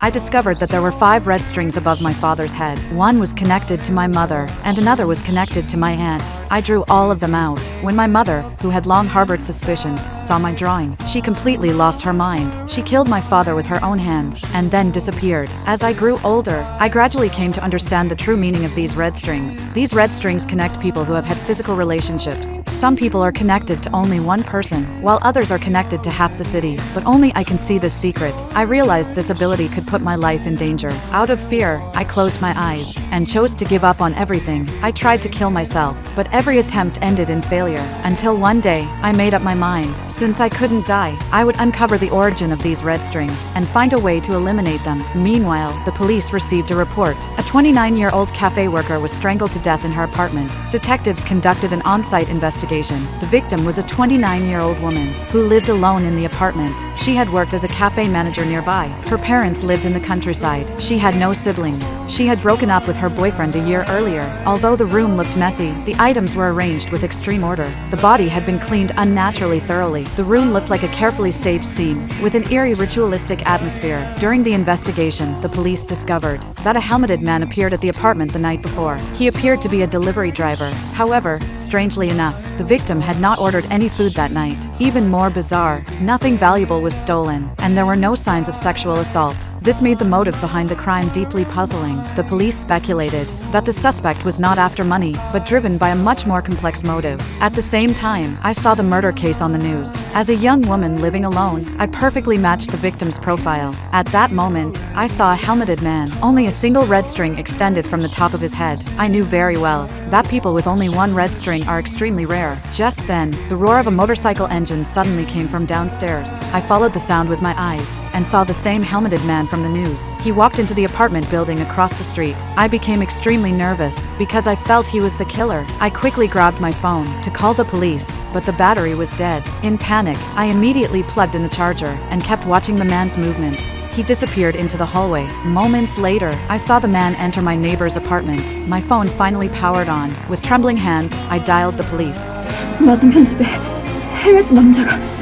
I discovered that there were 5 red strings above my father's head. One was connected to my mother, and another was connected to my aunt. I drew all of them out. When my mother, who had long harbored suspicions, saw my drawing, she completely lost her mind. She killed my father with her own hands, and then disappeared. As I grew older, I gradually came to understand the true meaning of these red strings. These red strings connect people who have had physical relationships. Some people are connected to only one person, while others are connected to half the city. But only I can see this secret. I realized this ability could put my life in danger. Out of fear, I closed my eyes and chose to give up on everything. I tried to kill myself, but every attempt ended in failure. Until one day, I made up my mind. Since I couldn't die, I would uncover the origin of these red strings and find a way to eliminate them. Meanwhile, the police received a report. A 29-year-old cafe worker was strangled to death in her apartment. Detectives conducted an on-site investigation. The victim was a 29-year-old woman who lived alone in the apartment. She had worked as a cafe manager nearby. Her parents lived in the countryside. She had no siblings. She had broken up with her boyfriend a year earlier. Although the room looked messy, the items were arranged with extreme order. The body had been cleaned unnaturally thoroughly. The room looked like a carefully staged scene, with an eerie ritualistic atmosphere. During the investigation, the police discovered that a helmeted man appeared at the apartment the night before. He appeared to be a delivery driver. However, strangely enough, the victim had not ordered any food that night. Even more bizarre, nothing valuable was stolen, and there were no signs of sexual assault. This made the motive behind the crime deeply puzzling. The police speculated that the suspect was not after money, but driven by a much more complex motive. At the same time, I saw the murder case on the news. As a young woman living alone, I perfectly matched the victim's profile. At that moment, I saw a helmeted man. Only a single red string extended from the top of his head. I knew very well that people with only one red string are extremely rare. Just then, the roar of a motorcycle engine suddenly came from downstairs. I followed the sound with my eyes and saw the same helmeted man from the news. He walked into the apartment building across the street. I became extremely nervous because I felt he was the killer. I quickly grabbed my phone to call the police, but the battery was dead. In panic, I immediately plugged in the charger and kept watching the man's movements. He disappeared into the hallway. Moments later, I saw the man enter my neighbor's apartment. My phone finally powered on. With trembling hands, I dialed the police. 맞은편 집에 헤르스 남자가